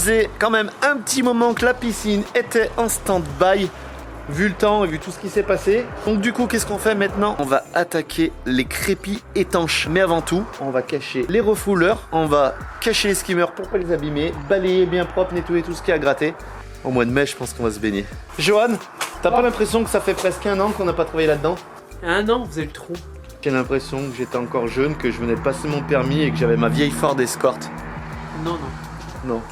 faisait quand même un petit moment que la piscine était en stand-by, vu le temps et vu tout ce qui s'est passé. Donc du coup, qu'est-ce qu'on fait maintenant? On va attaquer les crépis étanches. Mais avant tout, on va cacher les refouleurs, on va cacher les skimmers pour pas les abîmer, balayer bien propre, nettoyer tout ce qui a gratté. Au mois de mai, je pense qu'on va se baigner. Johan, t'as pas l'impression que ça fait presque 1 an qu'on n'a pas travaillé là-dedans? 1 an, vous avez le trou. J'ai l'impression que j'étais encore jeune, que je venais de passer mon permis et que j'avais ma vieille Ford Escort. Non. Non.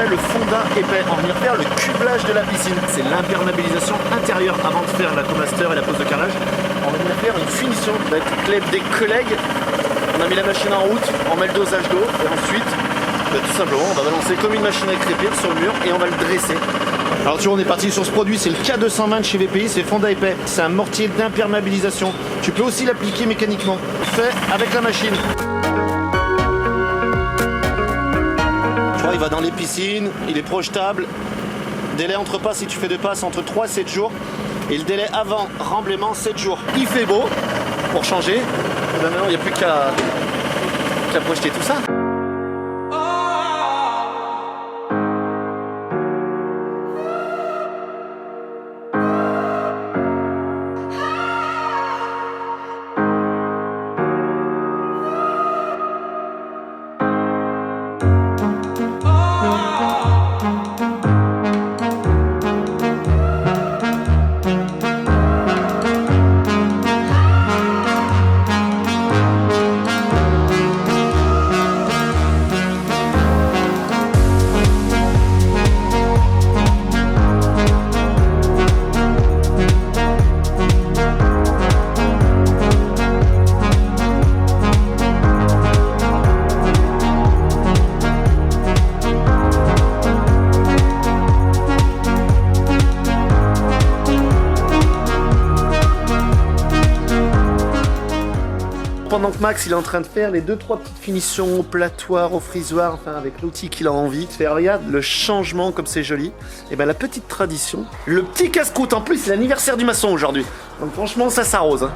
Le fondant épais, on va venir faire le cublage de la piscine. C'est l'imperméabilisation intérieure avant de faire la comaster et la pose de carrelage. On va venir faire une finition avec des collègues. On a mis la machine en route, on met le dosage d'eau et ensuite, tout simplement, on va balancer comme une machine à crépir sur le mur et on va le dresser. Alors tu vois, on est parti sur ce produit, c'est le K220 chez VPI, c'est fondant épais. C'est un mortier d'imperméabilisation. Tu peux aussi l'appliquer mécaniquement. Fait avec la machine. Il va dans les piscines, il est projetable. Délai entre passes, si tu fais 2 passes, entre 3 et 7 jours. Et le délai avant remblaiement, 7 jours. Il fait beau pour changer. Et ben maintenant, il n'y a plus qu'à projeter tout ça. Pendant que Max il est en train de faire les 2-3 petites finitions au platoir, au frisoir, enfin avec l'outil qu'il a envie de faire, regarde le changement comme c'est joli. Et ben la petite tradition, le petit casse-croûte en plus, c'est l'anniversaire du maçon aujourd'hui. Donc franchement ça s'arrose. Hein.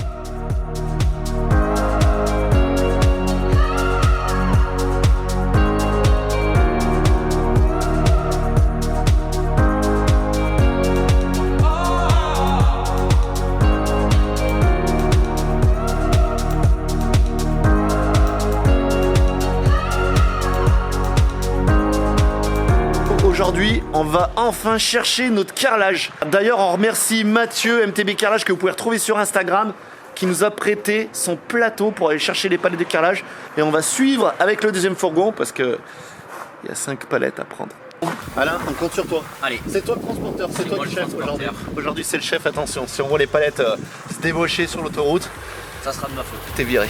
Aujourd'hui, on va enfin chercher notre carrelage. D'ailleurs, on remercie Mathieu, MTB Carrelage, que vous pouvez retrouver sur Instagram, qui nous a prêté son plateau pour aller chercher les palettes de carrelage. Et on va suivre avec le deuxième fourgon parce que il y a 5 palettes à prendre. Alain, on compte sur toi. Allez. C'est toi le transporteur, c'est toi le chef aujourd'hui. Aujourd'hui, c'est le chef, attention. Si on voit les palettes se débaucher sur l'autoroute, ça sera de ma faute. T'es viré.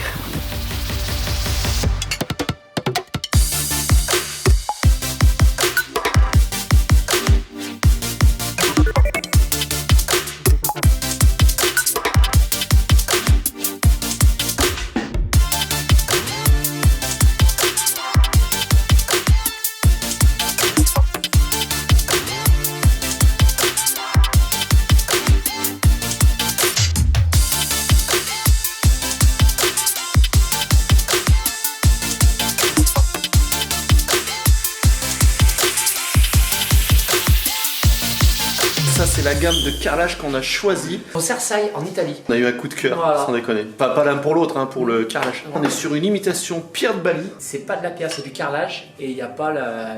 c'est la gamme de carrelage qu'on a choisi. En Cersaille, en Italie. On a eu un coup de cœur, voilà. Sans déconner. Pas l'un pour l'autre, hein, pour le carrelage. On est sur une imitation pierre de Bali. C'est pas de la pierre, c'est du carrelage et il n'y a pas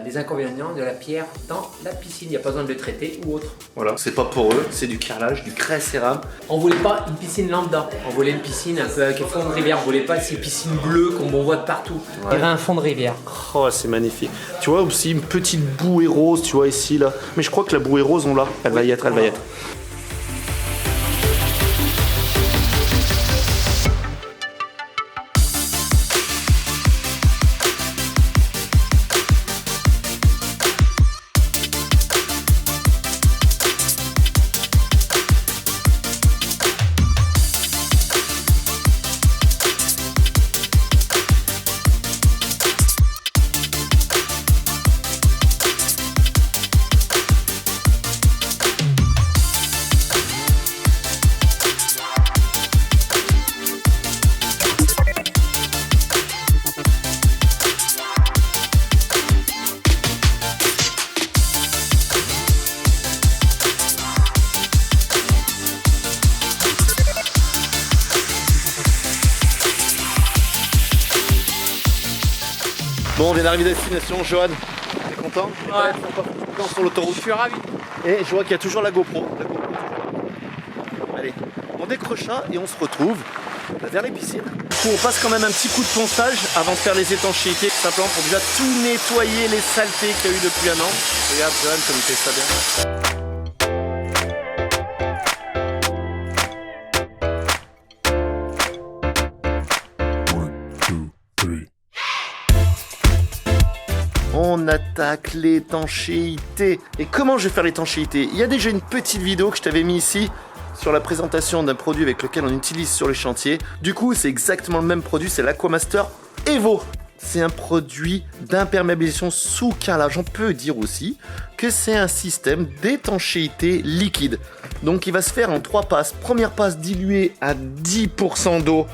les inconvénients de la pierre dans la piscine. Il n'y a pas besoin de le traiter ou autre. Voilà, c'est pas pour eux, c'est du carrelage, du craie cérame. On voulait pas une piscine lambda, on voulait une piscine un peu avec un fond de rivière. On voulait pas ces piscines bleues qu'on voit de partout. Ouais. Il y avait un fond de rivière. Oh, c'est magnifique. Tu vois aussi une petite bouée rose, tu vois ici là. Mais je crois que la bouée rose, on l'a. Elle va y être, elle va y être. Bon, on vient d'arriver à destination, Johan. T'es content? Ouais. On sur l'autoroute. Je suis ravi. Et je vois qu'il y a toujours la GoPro. Allez, on décroche ça et on se retrouve vers les piscines. Du coup, on passe quand même un petit coup de ponçage avant de faire les étanchéités, simplement pour déjà tout nettoyer les saletés qu'il y a eu depuis un an. Regarde Johan comme il fait ça bien. On attaque l'étanchéité. Et comment je vais faire l'étanchéité? Il y a déjà une petite vidéo que je t'avais mis ici sur la présentation d'un produit avec lequel on utilise sur les chantiers. Du coup, c'est exactement le même produit, c'est l'Aquamaster Evo. C'est un produit d'imperméabilisation sous carrelage. On peut dire aussi que c'est un système d'étanchéité liquide. Donc il va se faire en 3 passes. Première passe diluée à 10% d'eau.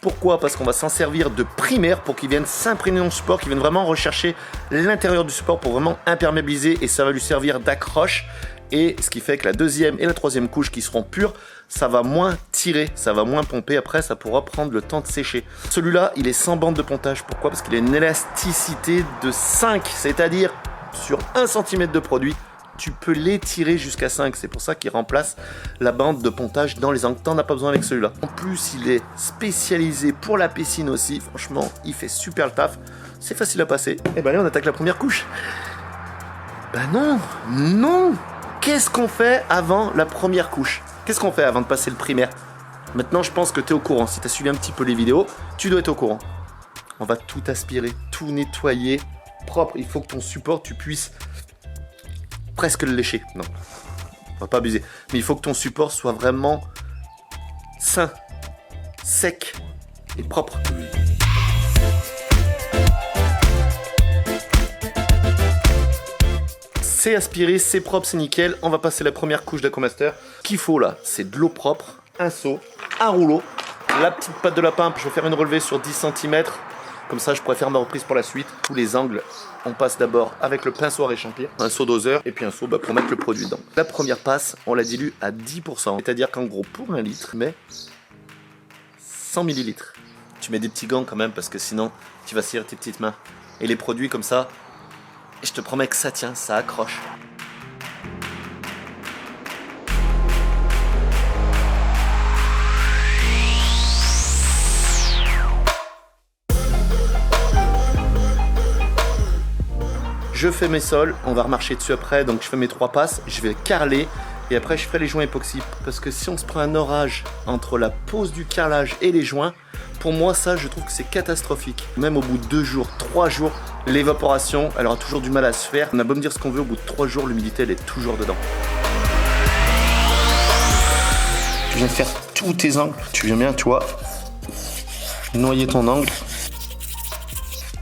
Pourquoi? Parce qu'on va s'en servir de primaire pour qu'il vienne s'imprégner dans le support, qu'il vienne vraiment rechercher l'intérieur du support pour vraiment imperméabiliser et ça va lui servir d'accroche. Et ce qui fait que la deuxième et la troisième couche qui seront pures, ça va moins tirer, ça va moins pomper. Après, ça pourra prendre le temps de sécher. Celui-là, il est sans bande de pontage. Pourquoi? Parce qu'il a une élasticité de 5, c'est-à-dire sur 1 cm de produit, tu peux l'étirer jusqu'à 5. C'est pour ça qu'il remplace la bande de pontage dans les angles. T'en as pas besoin avec celui-là. En plus, il est spécialisé pour la piscine aussi. Franchement, il fait super le taf. C'est facile à passer. Et ben allez, on attaque la première couche. Ben non. Qu'est-ce qu'on fait avant la première couche? Qu'est-ce qu'on fait avant de passer le primaire? Maintenant, je pense que tu es au courant. Si tu as suivi un petit peu les vidéos, tu dois être au courant. On va tout aspirer, tout nettoyer, propre. Il faut que ton support, tu puisses presque le lécher. Non, on va pas abuser. Mais il faut que ton support soit vraiment sain, sec et propre. C'est aspiré, c'est propre, c'est nickel. On va passer la première couche d'Aquamaster. Ce qu'il faut là, c'est de l'eau propre, un seau, un rouleau, la petite patte de lapin. Je vais faire une relevée sur 10 cm. Comme ça, je pourrais faire ma reprise pour la suite. Tous les angles, on passe d'abord avec le pinceau à réchampir, un seau doseur et puis un seau pour mettre le produit dedans. La première passe, on la dilue à 10%. C'est-à-dire qu'en gros, pour 1 litre, tu mets 100 ml. Tu mets des petits gants quand même parce que sinon, tu vas serrer tes petites mains. Et les produits comme ça, je te promets que ça tient, ça accroche. Je fais mes sols, on va remarcher dessus après, donc je fais mes 3 passes, je vais carreler et après je ferai les joints époxy. Parce que si on se prend un orage entre la pose du carrelage et les joints, pour moi ça je trouve que c'est catastrophique. Même au bout de 2 jours, 3 jours, l'évaporation elle aura toujours du mal à se faire. On a beau me dire ce qu'on veut, au bout de 3 jours l'humidité elle est toujours dedans. Tu viens faire tous tes angles, tu viens bien tu vois, noyer ton angle.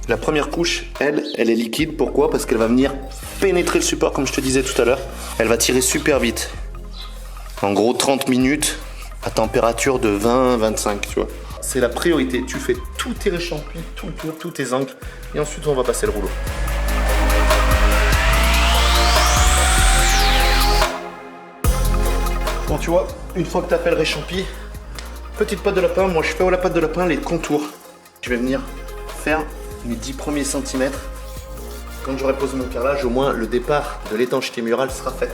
La première couche, elle est liquide. Pourquoi? Parce qu'elle va venir pénétrer le support, comme je te disais tout à l'heure. Elle va tirer super vite. En gros, 30 minutes à température de 20-25, tu vois. C'est la priorité. Tu fais tous tes réchampis, tout le tour, tous tes angles. Et ensuite, on va passer le rouleau. Bon, tu vois, une fois que tu as fait le réchampi, petite pâte de lapin, moi je fais à la pâte de lapin les contours. Je vais venir faire mes 10 premiers centimètres. Quand j'aurai posé mon carrelage, au moins le départ de l'étanchéité murale sera fait.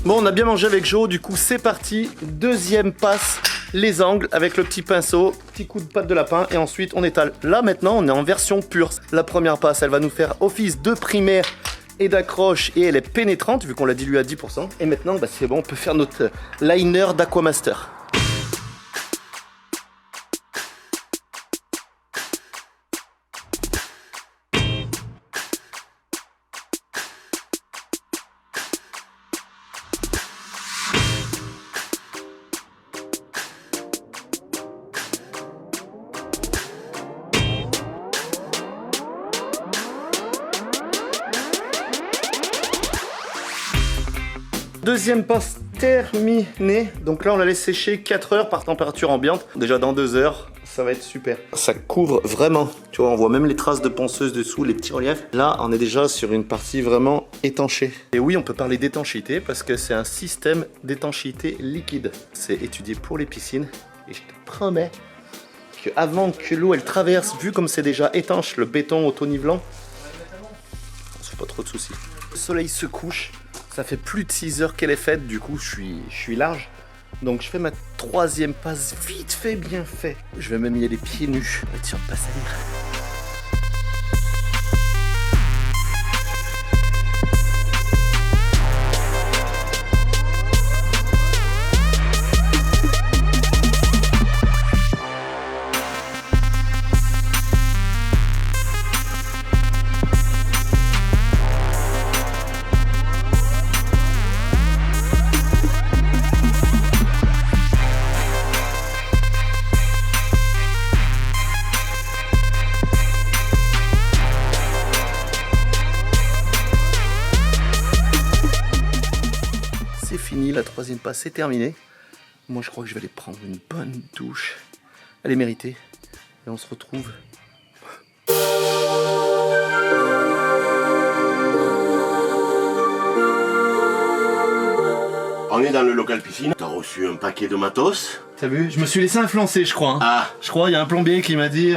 Bon, on a bien mangé avec Jo, du coup c'est parti. Deuxième passe, les angles avec le petit pinceau, petit coup de pâte de lapin et ensuite on étale. Là maintenant on est en version pure. La première passe, elle va nous faire office de primaire et d'accroche et elle est pénétrante vu qu'on l'a diluée à 10%. Et maintenant bah, c'est bon, on peut faire notre liner d'Aquamaster. Deuxième passe terminée. Donc là, on la laisse sécher 4 heures par température ambiante. Déjà dans 2 heures, ça va être super. Ça couvre vraiment. Tu vois, on voit même les traces de ponceuse dessous, les petits reliefs. Là, on est déjà sur une partie vraiment étanchée. Et oui, on peut parler d'étanchéité parce que c'est un système d'étanchéité liquide. C'est étudié pour les piscines. Et je te promets qu'avant que l'eau elle traverse, vu comme c'est déjà étanche, le béton auto-nivelant, on se fait pas trop de soucis. Le soleil se couche. Ça fait plus de 6 heures qu'elle est faite, du coup je suis large. Donc je fais ma troisième passe vite fait, bien fait. Je vais même y aller pieds nus, être sûr de pas salir. Fini, la troisième passe c'est terminé. Moi je crois que je vais aller prendre une bonne douche. Elle est méritée. Et on se retrouve. On est dans le local piscine. T'as reçu un paquet de matos. T'as vu? Je me suis laissé influencer, je crois. Hein. Ah. Je crois, il y a un plombier qui m'a dit...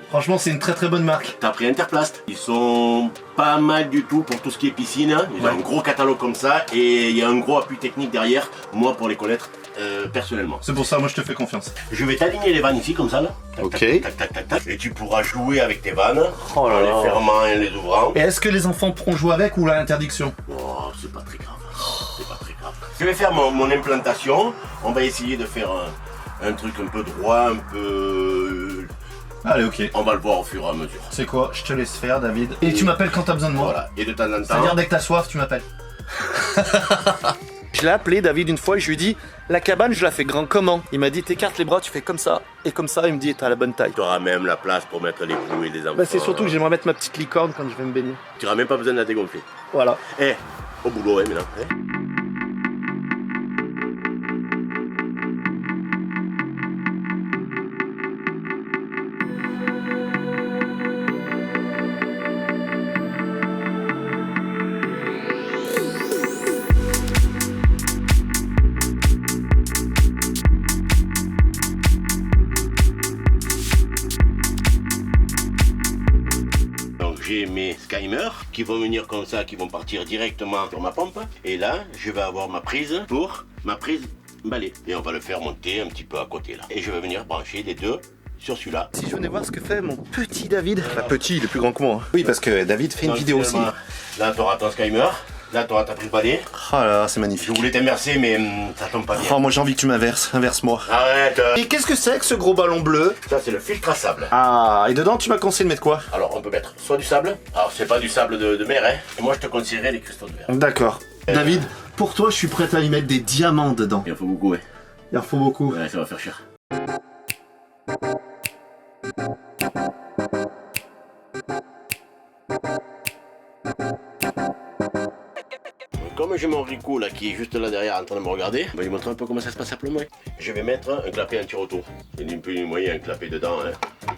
franchement, c'est une très très bonne marque. T'as pris Interplast. Ils sont pas mal du tout pour tout ce qui est piscine. Ils ont un gros catalogue comme ça et il y a un gros appui technique derrière. Moi, pour les connaître personnellement. C'est pour ça, moi je te fais confiance. Je vais t'aligner les vannes ici comme ça là. Tac, ok. Tac, tac, tac, tac, tac. Et tu pourras jouer avec tes vannes oh là en là. les fermant et les ouvrant. Et est-ce que les enfants pourront jouer avec ou l'interdiction? Oh, c'est pas très grave. C'est pas très grave. Je vais faire mon implantation. On va essayer de faire un truc un peu droit, un peu... Allez, ok. On va le voir au fur et à mesure. C'est quoi? Je te laisse faire, David. Et tu m'appelles quand t'as besoin de moi. Voilà. Et de temps en temps... C'est-à-dire dès que t'as soif, tu m'appelles. Je l'ai appelé David une fois et je lui ai dit la cabane je la fais grand comment? Il m'a dit t'écartes les bras, tu fais comme ça. Et comme ça il me dit t'as la bonne taille. Tu auras même la place pour mettre les poux et les enfants. Bah c'est surtout que j'aimerais mettre ma petite licorne quand je vais me baigner. Tu n'auras même pas besoin de la dégonfler. Voilà. Eh, au boulot maintenant. Eh. J'ai mes skimers qui vont venir comme ça, qui vont partir directement sur ma pompe. Et là, je vais avoir ma prise pour ma prise balai. Et on va le faire monter un petit peu à côté là. Et je vais venir brancher les deux sur celui-là. Si je venais voir ce que fait mon petit David. Enfin petit, il est plus grand que moi. Oui, parce que David fait une vidéo aussi. Là, tu auras ton skimer. Là, tu auras ta prise balai. Oh là là, c'est Je magnifique. voulais t'inverser, mais ça tombe pas bien. Oh, moi j'ai envie que tu m'inverses. Inverse-moi. Arrête. Et qu'est-ce que c'est que ce gros ballon bleu? Ça, c'est le filtre à sable. Ah, et dedans tu m'as conseillé de mettre quoi? Alors, on peut mettre soit du sable. Alors, c'est pas du sable de mer, hein. Et moi, je te conseillerais les cristaux de verre. D'accord. David, pour toi, je suis prêt à y mettre des diamants dedans. Il en faut beaucoup, ouais. Il en faut beaucoup. Ouais, ça va faire cher. Comme j'ai mon Rico là qui est juste là derrière en train de me regarder, on va lui montrer un peu comment ça se passe à Plomoy. Je vais mettre un clapet anti-retour. Il y a ni moyen un clapet dedans, hein.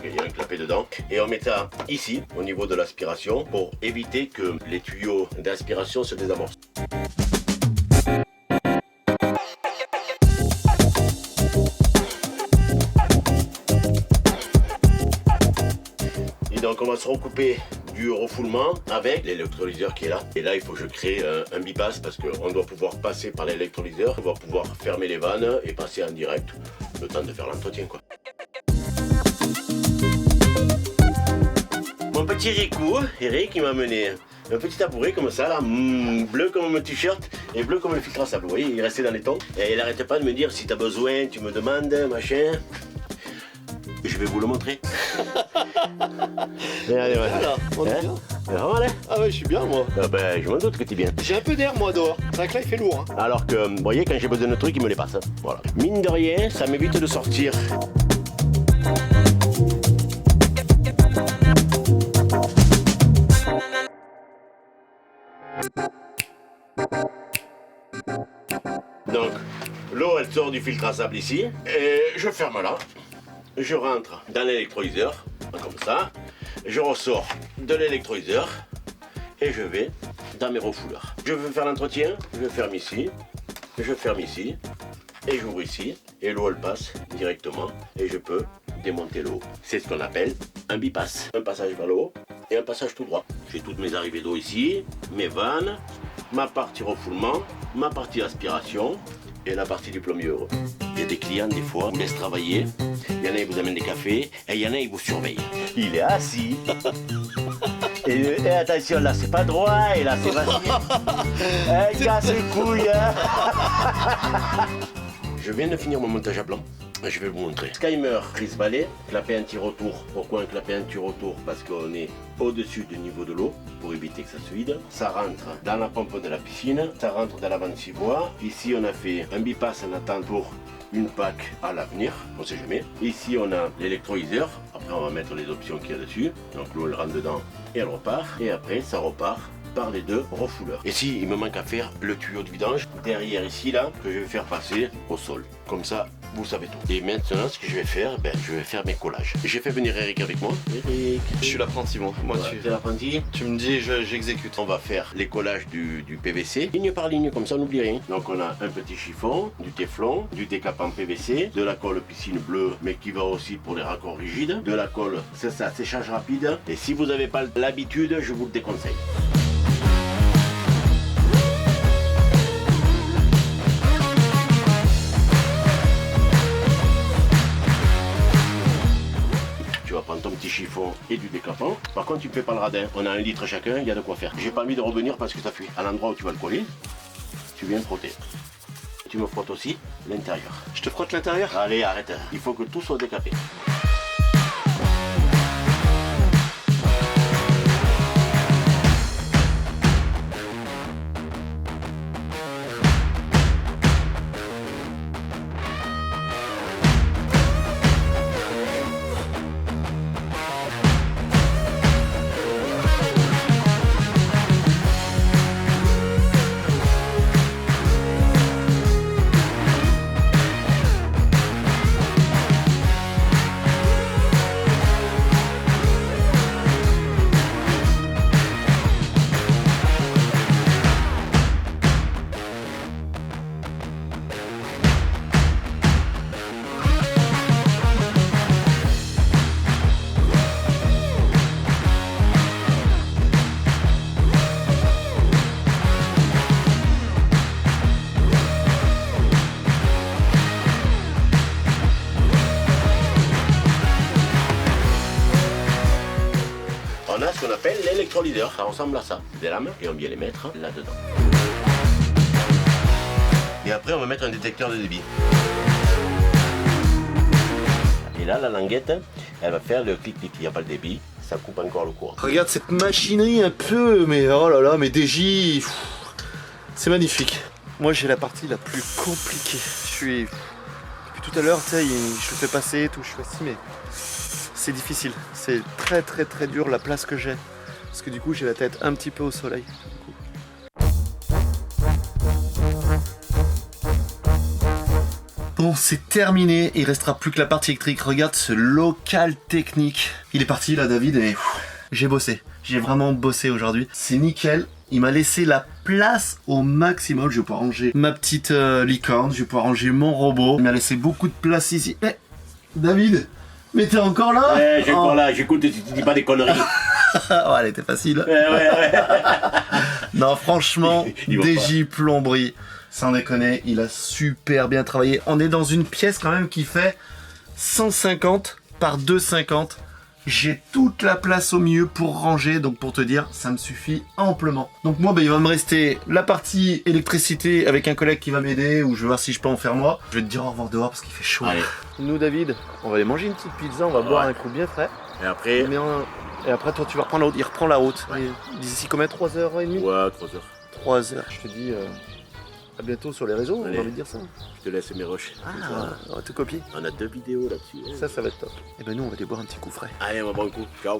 Il y a un clapet dedans. Et on met ça ici, au niveau de l'aspiration, pour éviter que les tuyaux d'aspiration se désamorcent. Et donc on va se recouper du refoulement avec l'électrolyseur qui est là. Et là, il faut que je crée un bypass parce qu'on doit pouvoir passer par l'électrolyseur. On va pouvoir fermer les vannes et passer en direct le temps de faire l'entretien, quoi. Mon petit Rico, Eric, il m'a amené un petit tabouret comme ça, là, bleu comme mon t-shirt et bleu comme le filtre à sable. Vous voyez, il restait dans les tons. Et il n'arrêtait pas de me dire si tu as besoin, tu me demandes, machin. Je vais vous le montrer. Allez, ouais. Voilà, on est bien. Vraiment, là. Ah ouais, je suis bien moi. Ah ben, je m'en doute que t'es bien. J'ai un peu d'air moi dehors. C'est vrai que là il fait lourd. Hein. Alors que, vous voyez, quand j'ai besoin de trucs, il me les passe. Voilà. Mine de rien, ça m'évite de sortir. Donc, l'eau, elle sort du filtre à sable ici. Et je ferme là. Je rentre dans l'électrolyseur, comme ça. Je ressors de l'électrolyseur et je vais dans mes refouleurs. Je veux faire l'entretien, je ferme ici, je ferme ici et j'ouvre ici et l'eau elle passe directement et je peux démonter l'eau. C'est ce qu'on appelle un bypass. Un passage vers le haut et un passage tout droit. J'ai toutes mes arrivées d'eau ici, mes vannes, ma partie refoulement, ma partie aspiration et la partie du plombier heureux. Il y a des clients des fois, vous laissent travailler, il y en a qui vous amènent des cafés et il y en a qui vous surveillent. Il est assis. Et attention, là c'est pas droit et là c'est facile. Il casse les couilles. Hein. Je viens de finir mon montage à blanc. Je vais vous montrer. Skymer, prise balai, clapet anti-retour. Pourquoi un clapet anti-retour? Parce qu'on est au-dessus du niveau de l'eau pour éviter que ça se vide. Ça rentre dans la pompe de la piscine, ça rentre dans la vanne ciboire. Ici, on a fait un bypass en attente pour une PAC à l'avenir, on sait jamais. Ici, on a l'électrolyseur. Après, on va mettre les options qu'il y a dessus. Donc l'eau, elle rentre dedans et elle repart. Et après, ça repart par les deux refouleurs. Et si il me manque à faire le tuyau de vidange derrière ici là que je vais faire passer au sol. Comme ça vous savez tout. Et maintenant ce que je vais faire, je vais faire mes collages. J'ai fait venir Eric avec moi. Eric. Je suis l'apprenti moi. Moi Voilà, t'es l'apprenti. tu me dis j'exécute. On va faire les collages du PVC, ligne par ligne, comme ça on n'oublie rien. Donc on a un petit chiffon, du téflon, du décapant PVC, de la colle piscine bleue, mais qui va aussi pour les raccords rigides, de la colle, c'est ça, séchage rapide. Et si vous n'avez pas l'habitude, je vous le déconseille. Prendre ton petit chiffon et du décapant. Par contre, tu ne fais pas le radin. On a 1 litre chacun, il y a de quoi faire. J'ai pas envie de revenir parce que ça fuit. À l'endroit où tu vas le coller, tu viens frotter. Tu me frottes aussi l'intérieur. Je te frotte l'intérieur? Allez, arrête. Il faut que tout soit décapé. on a ce qu'on appelle l'électrolyseur. Ça ressemble à ça. Des lames et on vient les mettre là-dedans. Et après, on va mettre un détecteur de débit. Et là, la languette, elle va faire le clic-clic. Il n'y a pas le débit, ça coupe encore le courant. Regarde cette machinerie un peu, mais oh là là, mais DJ, c'est magnifique. Moi j'ai la partie la plus compliquée. Depuis tout à l'heure, tu sais, je le fais passer et tout, je fais assis, mais c'est difficile. C'est très très très dur la place que j'ai. Parce que du coup j'ai la tête un petit peu au soleil. Bon, c'est terminé, il restera plus que la partie électrique. Regarde ce local technique. Il est parti là, David, et j'ai bossé. J'ai vraiment bossé aujourd'hui. C'est nickel. Il m'a laissé la place au maximum. Je vais pouvoir ranger ma petite licorne, je vais pouvoir ranger mon robot. Il m'a laissé beaucoup de place ici. Eh, David, mais t'es encore là? Ouais, je suis encore là, j'écoute si tu dis pas des conneries. Oh, elle était facile. Ouais. Non, franchement, Il va DJ Plomberie, sans déconner, il a super bien travaillé. On est dans une pièce quand même qui fait 150 par 250. J'ai toute la place au milieu pour ranger, donc pour te dire, ça me suffit amplement. Donc moi, il va me rester la partie électricité avec un collègue qui va m'aider, ou je vais voir si je peux en faire moi. Je vais te dire au revoir dehors parce qu'il fait chaud. Allez. Nous, David, on va aller manger une petite pizza, on va boire un coup bien frais. Et après, Et après, toi, tu vas reprendre la route. Il reprend la route. D'ici combien? 3h30? ouais, 3 heures. 3 heures. Je te dis à bientôt sur les réseaux, on Allez. va envie de dire ça. Je te laisse mes rushs. On va te copier. On a 2 vidéos là-dessus. Ça va être top. Et ben nous, on va aller boire un petit coup frais. Allez, on va boire un coup. Ciao.